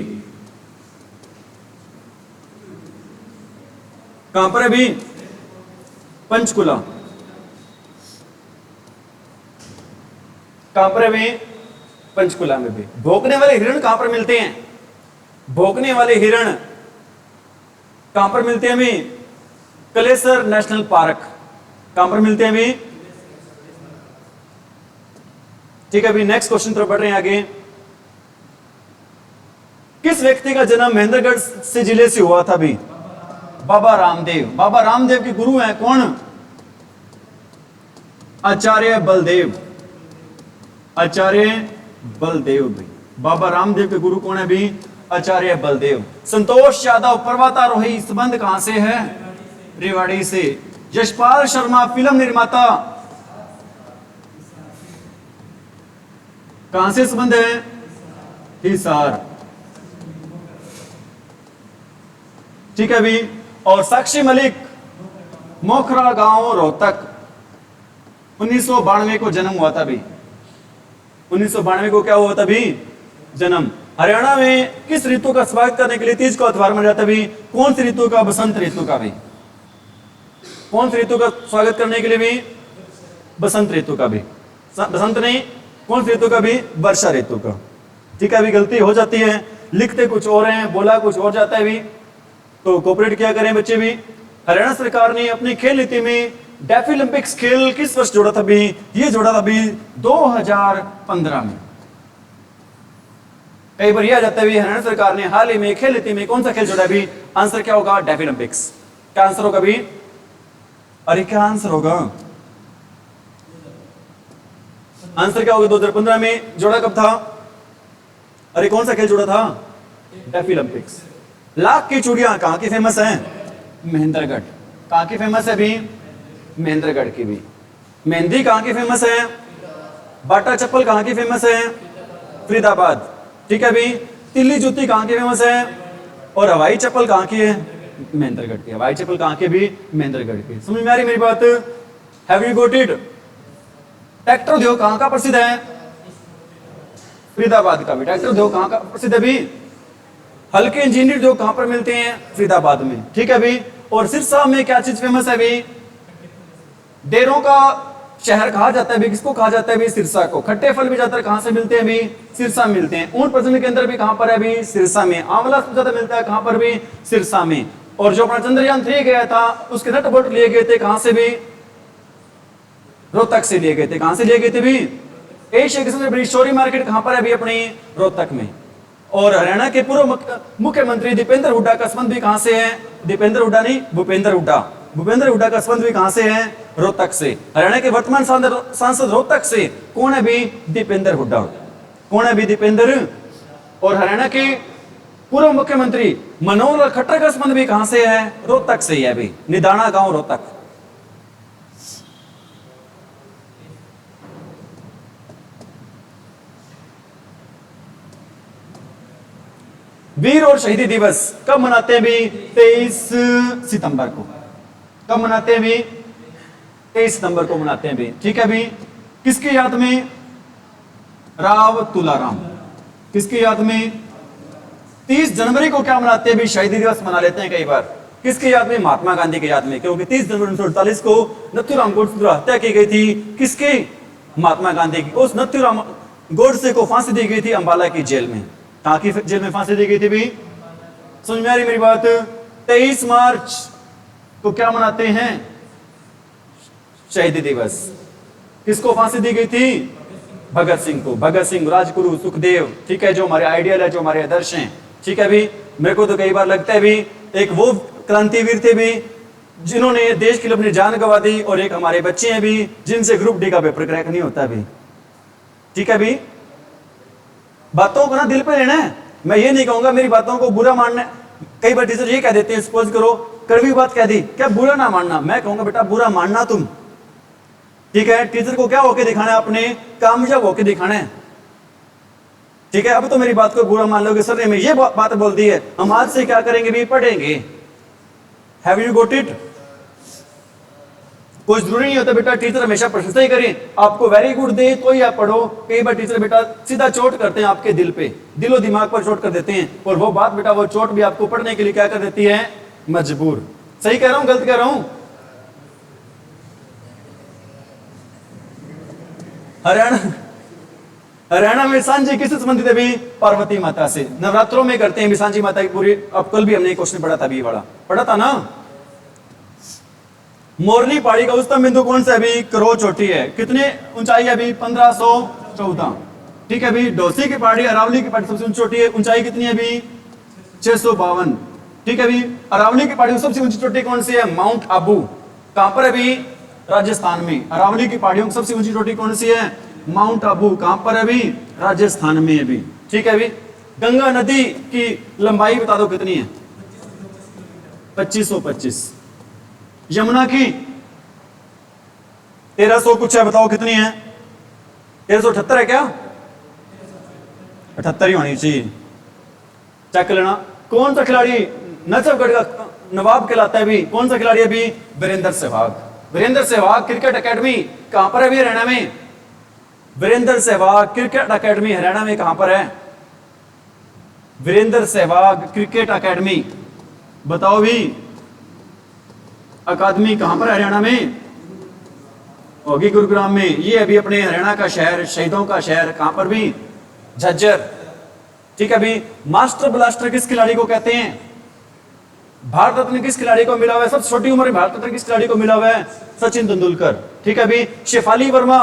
कहां पर है भी? पंचकुला। कहां पर है भी? पंचकुला में भी। भौंकने वाले हिरण कहां पर मिलते हैं? भौंकने वाले हिरण कहां पर मिलते हैं भी? Kalesar national park. कहां पर मिलते हैं भी? ठीक है भी। नेक्स्ट क्वेश्चन तरफ बढ़ रहे हैं आगे। किस व्यक्ति का जन्म महेंद्रगढ़ से जिले से हुआ था भी? बाबा रामदेव। बाबा रामदेव के गुरु हैं कौन? आचार्य बलदेव। आचार्य बलदेव भी। बाबा रामदेव के गुरु कौन है भी? आचार्य बलदेव। संतोष यादव पर्वतारोही संबंध कहां से है? रेवाड़ी से। यशपाल शर्मा फिल्म निर्माता कहां से संबंध है? हिसार। ठीक है भी। और साक्षी मलिक मोखरा गांव रोहतक 1992 को जन्म हुआ था भी। 1992 को क्या हुआ था भी? जन्म। हरियाणा में किस ऋतु का स्वागत करने के लिए तीज का त्योहार मनाया जाता भी? कौन सी ऋतु का? बसंत ऋतु का भी। कौन सी ऋतु का स्वागत करने के लिए भी? बसंत ऋतु का भी। बसंत नहीं, कौन सी ऋतु का भी? वर्षा ऋतु का। ठीक है अभी। गलती हो जाती है, लिखते कुछ और हैं, बोला कुछ और जाता है भी, तो कोऑपरेट क्या करें बच्चे भी। हरियाणा सरकार ने अपनी खेल नीति में डेफिलिम्पिक्स खेल किस वर्ष जोड़ा था भी? ये जोड़ा था भी 2015 में। कई बार यह आ जाता है भी हरियाणा सरकार ने हाल ही में खेल नीति में कौन सा खेल जोड़ा भी? आंसर क्या होगा? डेफिलिम्पिक्स। क्या आंसर होगा भी? अरे क्या आंसर होगा? आंसर क्या होगा? 2015 में जोड़ा कब था? अरे कौन सा खेल जोड़ा था? डेफिलिम्पिक्स। लाख की चूड़ियां कहां की फेमस है? महेंद्रगढ़। कहां की फेमस है भी? महेंद्रगढ़ की भी। मेहंदी कहां की फेमस है? बाटा चप्पल कहां की फेमस है? फरीदाबाद। ठीक है भी। तिल्ली जूती कहां की फेमस है? और हवाई चप्पल कहां की है? महेंद्रगढ़ की। हवाई चप्पल कहां की भी? महेंद्रगढ़ की। समझ में आ रही मेरी बात? Have you got it? Tractor उद्योग कहां का प्रसिद्ध है? फरीदाबाद का भी। ट्रैक्टर उद्योग कहां का प्रसिद्ध है भी? हल्के इंजीनियर जो कहां पर मिलते हैं? फरीदाबाद में। ठीक है भी। और सिरसा में क्या चीज फेमस है भी? डेरों का शहर कहा जाता है भी। किसको कहा जाता है भी? सिरसा को। खट्टे फल भी ज्यादातर कहां से मिलते हैं भी? सिरसा में मिलते हैं। ऊंट प्रजनन केंद्र भी कहां पर है भी? सिरसा में। आंवला सबसे ज्यादा मिलता है कहां पर भी? सिरसा में। और जो अपना चंद्रयान 3 गया था उसके नट बोल्ट लिए गए थे कहां से भी? रोहतक से लिए गए थे। कहां से लिए गए थे भी? एशिया की सबसे बड़ी स्टोरी मार्केट कहां पर है भी? अपनी रोहतक में। और हरियाणा के पूर्व मुख्यमंत्री दीपेंद्र हुड्डा का संबंध भी कहां से है? दीपेंद्र हुड्डा नहीं, भूपेंद्र हुड्डा। भूपेंद्र हुड्डा का संबंध भी कहां से है? रोहतक से। हरियाणा के वर्तमान सांसद रोहतक से कौन है भी? दीपेंद्र हुड्डा। कौन है भी? दीपेंद्र। और हरियाणा के पूर्व मुख्यमंत्री मनोहर लाल खट्टर का संबंध भी कहां से है? रोहतक से ही है भी, निदाना गांव रोहतक। वीर और शहीदी दिवस कब मनाते हैं भी? 23 सितंबर को। कब मनाते हैं भी? 23 सितंबर को मनाते हैं भी। ठीक है भी। किसकी याद में? राव तुलाराम। किसकी याद में? 30 जनवरी को क्या मनाते हैं भी? शहीदी दिवस मना लेते हैं कई बार। किसकी याद में? महात्मा गांधी की याद में, क्योंकि 30 जनवरी 1948 को नथुराम गोडसे द्वारा हत्या की गई थी। किसकी? महात्मा गांधी की। उस नथुराम गोडसे को फांसी दी गई थी अंबाला की जेल में। कहां की जेल में फांसी दी गई थी भी? समझ में आ रही मेरी बात? 23 मार्च को क्या मनाते हैं? शहीदी दिवस। किसको फांसी दी गई थी? भगत सिंह को। भगत सिंह, राजगुरु, सुखदेव, ठीक है, जो हमारे आइडियल है, जो हमारे आदर्श हैं। ठीक है भी। मेरे को तो कई बार लगता है भी एक वो क्रांतिवीर थे भी जिन्होंने देश के लिए अपनी जान गंवा दी, और एक हमारे बच्चे हैं भी जिनसे ग्रुप डी का पेपर क्रैक नहीं होता भी। ठीक है भी। बातों को ना दिल पे लेना है। मैं ये नहीं कहूंगा मेरी बातों को बुरा मानना। कई बार टीचर ये कह देते हैं, सपोज करो कड़वी बात कह दी, क्या बुरा ना मानना? मैं कहूंगा बेटा बुरा मानना तुम। ठीक है। टीचर को क्या होके दिखाना है? अपने कामयाब होके दिखाना है। ठीक है। अब तो मेरी बात को बुरा मान लोगे, सर ने मैं ये बात बोल दी है, हम आज से क्या करेंगे भी? पढ़ेंगे। Have you got it? कोई जरूरी नहीं होता बेटा टीचर हमेशा प्रशंसा ही करें, आपको वेरी गुड दे तो ही आप पढ़ो। कई बार टीचर बेटा सीधा चोट करते हैं आपके दिल पे, दिलो दिमाग पर चोट कर देते हैं, और वो बात बेटा, वो चोट भी आपको पढ़ने के लिए क्या कर देती है? मजबूर। सही कह रहा हूं, गलत कह रहा हूं? हरियाणा में सांझी किससे संबंधित है भी? पार्वती माता से। नवरात्रों में करते हैं भी सांझी माता की पूरी। अब कल भी हमने क्वेश्चन पढ़ा था भी, वाला पढ़ा था ना। मोरनी पहाड़ी का उच्चतम बिंदु कौन सा है भी? करो चोटी है। कितने ऊंचाई है भी? 1514। ठीक है भी। डोसी की पहाड़ी, अरावली की पहाड़ी सबसे ऊंची चोटी है, ऊंचाई कितनी है भी? 652। ठीक है भी। अरावली की पहाड़ी सबसे ऊंची चोटी कौन सी है? माउंट आबू। कहां पर है भी? राजस्थान में। अरावली की पहाड़ियों की सबसे ऊंची चोटी कौन सी है? माउंट आबू। कहां पर है भी? राजस्थान में है भी। ठीक है भी। गंगा नदी की लंबाई बता दो कितनी है? 2525। यमुना की 1300 कुछ है, बताओ कितनी है? 1378 है क्या? 78 ही होनी चाहिए। चेक लेना। कौन सा खिलाड़ी नजफगढ़ का नवाब कहलाता है भी? कौन सा खिलाड़ी है भी? वीरेंद्र सहवाग। वीरेंद्र सहवाग क्रिकेट एकेडमी कहां पर है भी? हरियाणा में। वीरेंद्र सहवाग क्रिकेट एकेडमी हरियाणा में कहां पर है? वीरेंद्र सहवाग क्रिकेट एकेडमी बताओ भी, अकादमी कहां पर है हरियाणा में? होगी गुरुग्राम में। ये अभी अपने हरियाणा का शहर, शहीदों का शहर, कहां पर भी? झज्जर। ठीक है भी। मास्टर ब्लास्टर किस खिलाड़ी को कहते हैं? भारत रत्न किस खिलाड़ी को मिला हुआ है? सबसे छोटी उम्र में भारत रत्न किस खिलाड़ी को मिला हुआ है? सचिन तेंदुलकर। ठीक है भी। शेफाली वर्मा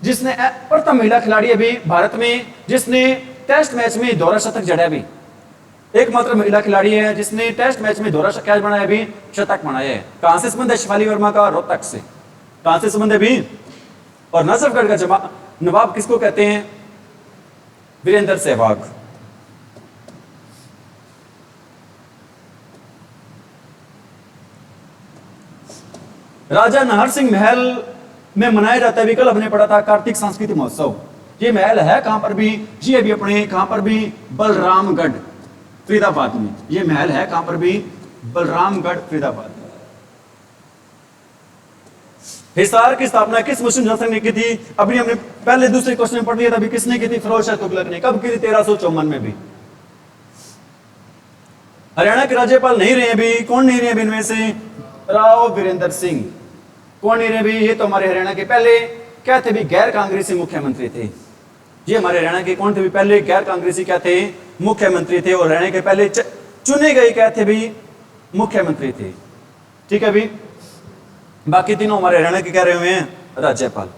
जिसने प्रथम महिला खिलाड़ी अभी भारत में जिसने टेस्ट मैच में दोहरा शतक जड़ा भी, एकमात्र महिला खिलाड़ी है जिसने टेस्ट मैच में दोहरा शतक बनाया भी, शतक बनाया है। कहां से संबंध है शेफाली वर्मा का? रोहतक से। कहां से संबंध है भी? और नजफगढ़ का नवाब किसको कहते हैं? वीरेंद्र सहवाग। राजा नाहर सिंह महल में मनाया जाता है भी, कल हमने पढ़ा था, कार्तिक सांस्कृतिक महोत्सव। ये महल है कहां पर भी? ये भी अपने कहां पर भी? बलरामगढ़ फरीदाबाद में। ये महल है कहां पर भी? बलरामगढ़ फरीदाबाद। हिसार की स्थापना किस मुस्लिम जनसंघ ने की थी? अभी हमने पहले दूसरे क्वेश्चन में पढ़ लिया था अभी, किसने की थी? फिरोज शाह तुगलक ने। कब की थी? 1354 में भी। हरियाणा के राज्यपाल नहीं रहे भी, कौन नहीं रहे इनमें से? राव वीरेंद्र सिंह। कौन नहीं रहे भी? ये तो हमारे हरियाणा के पहले क्या थे भी? गैर कांग्रेसी मुख्यमंत्री थे। ये हमारे हरियाणा के कौन थे भी? पहले गैर कांग्रेसी क्या थे? मुख्यमंत्री थे। और हरियाणा के पहले चुने गए क्या थे भी? मुख्यमंत्री थे। ठीक है भी। बाकी तीनों हमारे हरियाणा के कह रहे हुए हैं राज्यपाल।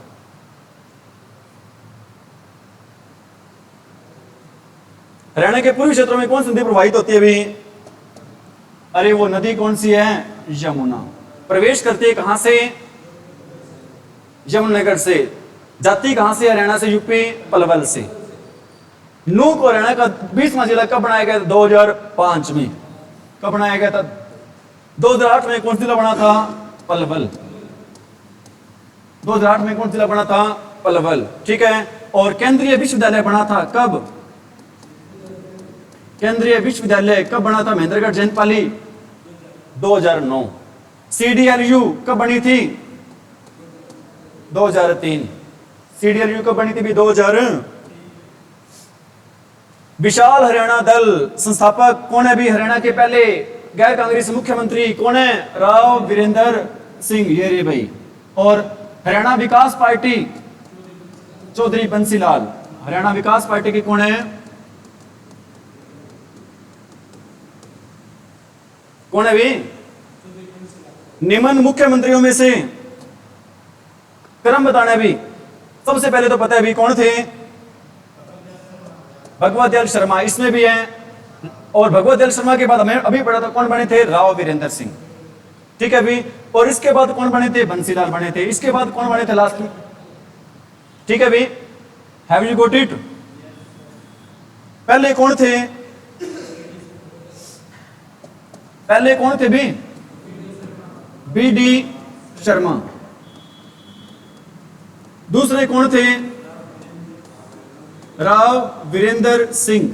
हरियाणा के पूर्वी क्षेत्रों में कौन सी नदी प्रवाहित होती है भी? अरे वो नदी कौन सी है? यमुना। प्रवेश करती है कहां से? यमुनानगर से। जाती कहां से? हरियाणा से, यूपी पलवल से। नू को हरियाणा का 20वां जिला कब बनाया गया था? 2005 में। कब बनाया गया था? 2008 में। कौन सा जिला बना था? पलवल। 2008 में कौन सा जिला बना था? पलवल। ठीक है। और केंद्रीय विश्वविद्यालय बना था कब? केंद्रीय विश्वविद्यालय कब बना था? महेंद्रगढ़ जैनपाली 2009। CDLU कब बनी थी? 2003। CDLU कब बनी थी भी? 2000। विशाल हरियाणा दल संस्थापक कौन है भी? हरियाणा के पहले गैर कांग्रेस मुख्यमंत्री कौन है? राव वीरेंद्र सिंह, ये रे भाई। और हरियाणा विकास पार्टी चौधरी बंसीलाल। हरियाणा विकास पार्टी के कौन है? कौन है भी? निम्न मुख्यमंत्रियों में से क्रम बताना है भी। सबसे पहले तो पता है भी कौन थे? भगवत दयाल शर्मा, इसमें भी है। और भगवत दयाल शर्मा के बाद हमें अभी पढ़ा था कौन बने थे? राव वीरेंद्र सिंह। ठीक है भी। और इसके बाद कौन बने थे? बंसीलाल बने थे। इसके बाद कौन बने थे लास्ट में? ठीक है भी। Have you got it? पहले कौन थे? पहले कौन थे भी? BD शर्मा। दूसरे कौन थे? राव वीरेंद्र सिंह।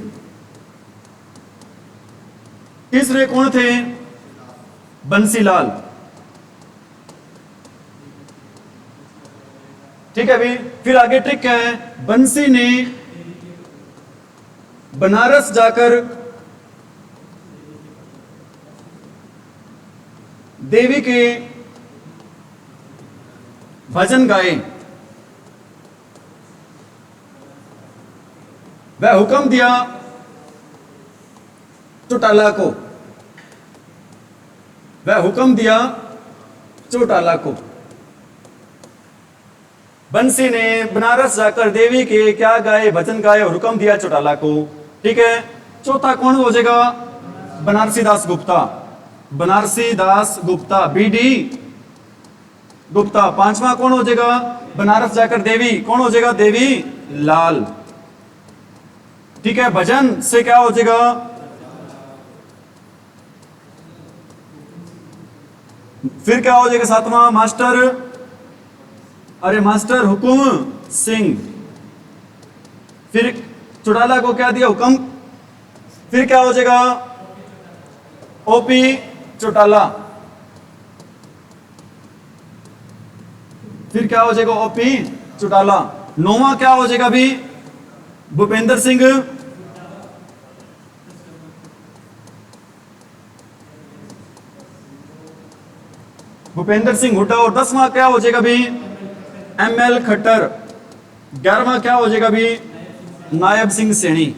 तीसरे कौन थे? बंसीलाल। ठीक है भी। फिर आगे ट्रिक है। बंसी ने बनारस जाकर देवी के भजन गाए। वह हुक्म दिया चौटाला को। वह हुक्म दिया चौटाला को। बंसी ने बनारस जाकर देवी के क्या गाए? भजन गाए और हुक्म दिया चौटाला को। ठीक है। चौथा कौन हो जाएगा? बनारसी दास गुप्ता। बनारसी दास गुप्ता, BD गुप्ता। पांचवा कौन हो जाएगा? बनारस जाकर देवी, कौन हो जाएगा? देवी लाल। ठीक है। भजन से क्या हो जाएगा? फिर क्या हो जाएगा? सातवां मास्टर, अरे मास्टर हुकुम सिंह। फिर चौटाला को क्या दिया? हुक्म। फिर क्या हो जाएगा? OP चौटाला। फिर क्या हो जाएगा? OP चौटाला। नौवां क्या हो जाएगा भी? भूपेंद्र सिंह। भूपेंद्र सिंह हुड्डा। और 10वां क्या हो जाएगा भी? ML खट्टर। 11वां क्या हो जाएगा भी? नायब सिंह सैनी।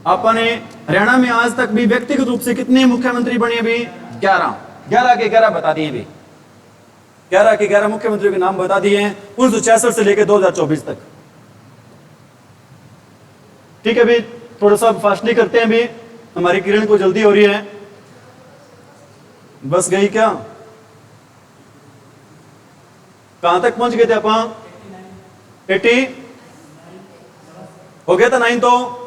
आपने हरियाणा में आज तक भी व्यक्तिगत रूप से कितने मुख्यमंत्री बने भी? 11। 11 के 11 बता दिए भी। 11 के 11 मुख्यमंत्रियों के नाम बता दिए हैं 1966 से लेकर 2024 तक। ठीक है भी। थोड़ा सा फास्टली करते हैं भी, हमारी किरण को जल्दी हो रही है। बस गई क्या? कहां तक पहुंच गए थे अपन? 80 हो गया था। 9 तो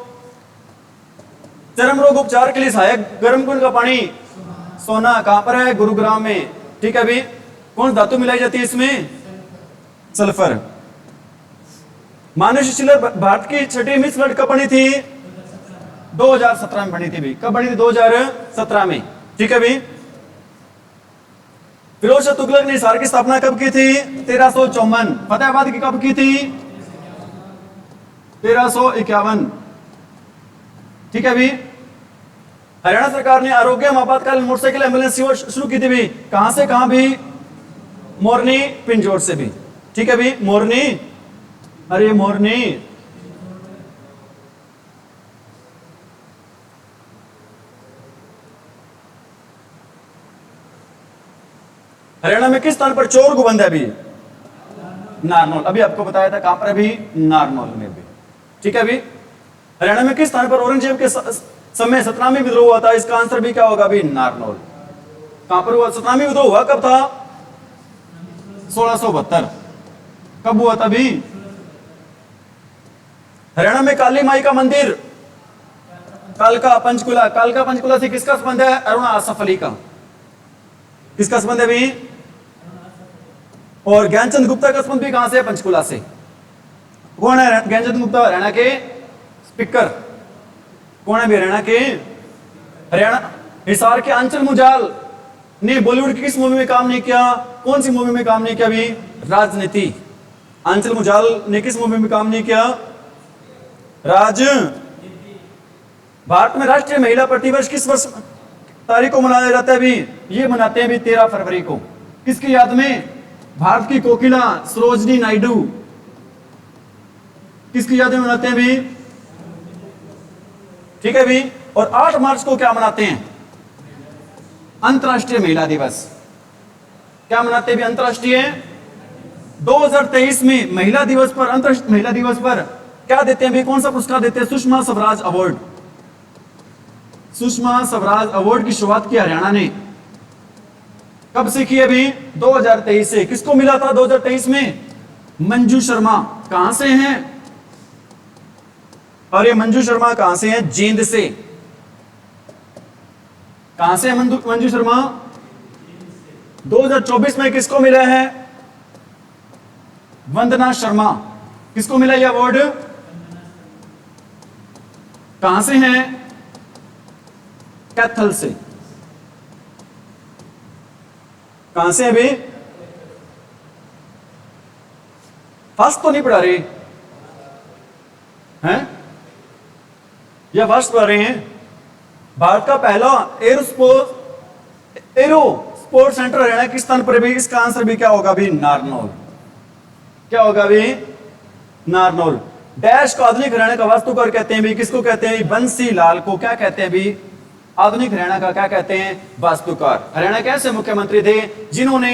चर्म रोग उपचार के लिए सहायक गर्म कुंड का पानी सोना कहां पर है? गुरुग्राम में। ठीक है भी। कौन धातु मिलाई जाती है इसमें? सल्फर। मानुष शिलर भारत की छठी मिस वर्ल्ड कब बनी थी? 2017 में बनी थी भी। कब बनी थी? 2017 में। ठीक है भी। फिरोज शाह तुगलक ने हिसार की स्थापना कब की थी? 1354। फतेहाबाद की कब की थी? 1351। ठीक है भी। हरियाणा सरकार ने आरोग्यम आपातकालीन मोटरसाइकिल एम्बुलेंस सेवा शुरू की थी भी। कहां से कहां भी? मोरनी पिंजौर से भी। ठीक है भी। मोरनी, अरे मोरनी। हरियाणा में किस स्थान पर चोर गुबंद है भी? नारनौल। अभी आपको बताया था कहां पर? अभी नारनौल में भी। ठीक है भी। हरियाणा में किस स्थान पर औरंगजेब के समय 17वें विद्रोह हुआ था? इसका आंसर भी क्या होगा? भी नारनौल। कहां पर हुआ? सतनामी विद्रोह हुआ कब था? 1672। कब हुआ? तभी। हरियाणा में काली माई का मंदिर, कालका पंचकुला, कालका पंचकुला से किसका संबंध है? अरुणा आसफ अली का। किसका संबंध है भी? और ज्ञानचंद गुप्ता का संबंध भी कहां से है? पंचकुला से। कौन है ज्ञानचंद गुप्ता? हरियाणा के स्पीकर। कौन है भी? हरियाणा के, हरियाणा हिसार के आंचल मुजाल ने बॉलीवुड की किस मूवी में काम नहीं किया? कौन सी मूवी में काम नहीं किया भी? राजनीति। आंचल मुजाल ने किस मूवी में काम नहीं किया? राज। भारत में राष्ट्रीय महिला प्रतिवर्ष किस वर्ष तारीख को मनाया जाता है भी? ये मनाते हैं भी 13 फरवरी को। किसकी याद में? भारत की कोकिला सरोजिनी नायडू। किसकी याद में मनाते हैं भी? ठीक है भी। और 8 मार्च को क्या मनाते हैं? अंतर्राष्ट्रीय महिला दिवस। क्या मनाते हैं भी? अंतर्राष्ट्रीय। 2023 में महिला दिवस पर, अंतर्राष्ट्रीय महिला दिवस पर क्या देते हैं भी? कौन सा पुरस्कार देते हैं? सुषमा स्वराज अवार्ड। सुषमा स्वराज अवार्ड की शुरुआत की हरियाणा ने। कब से की है भी? 2023 से। किसको मिला था 2023 में? मंजू शर्मा। कहां से हैं? और ये मंजू शर्मा कहां से हैं? जींद से। कहां से है मंजू शर्मा? 2024 में किसको मिला है? वंदना शर्मा। किसको मिला यह अवार्ड? कहां से हैं? कैथल से। कहां से है भी? फर्स्ट तो नहीं पढ़ा रहे हैं या फर्स्ट पढ़ रहे हैं? भारत का पहला एरो स्पोर्ट सेंटर हरियाणा किस स्थान पर भी? इसका आंसर भी क्या होगा भी? नारनौल। क्या होगा भी? नारनौल। डैश को आधुनिक हरियाणा का वास्तुकार कहते हैं भी? किसको कहते हैं? बंसी लाल को क्या कहते हैं भी? आधुनिक हरियाणा का क्या कहते हैं? वास्तुकार। हरियाणा के ऐसे मुख्यमंत्री थे जिन्होंने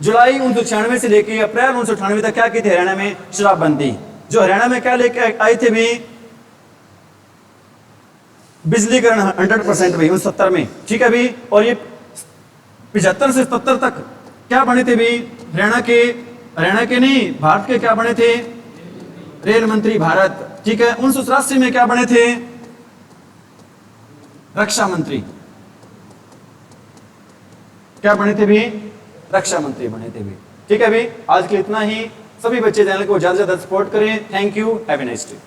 जुलाई 1996 से लेकर अप्रैल 1998 तक क्या की थी हरियाणा में? शराबबंदी। जो हरियाणा में क्या लेके आए थे भी? बिजलीकरण 100% भी 1970 में। ठीक है भी। और ये 75 से 77 तक क्या बने थे भी? हरियाणा के नहीं, भारत के क्या बने थे? रेल मंत्री भारत। ठीक है। 1983 में क्या बने थे? रक्षा मंत्री। क्या बने थे भी? रक्षा मंत्री बने थे भी। ठीक है भी। आज के लिए इतना ही। सभी बच्चे चैनल को ज्यादा से ज्यादा सपोर्ट करें। Thank you. Have a nice day.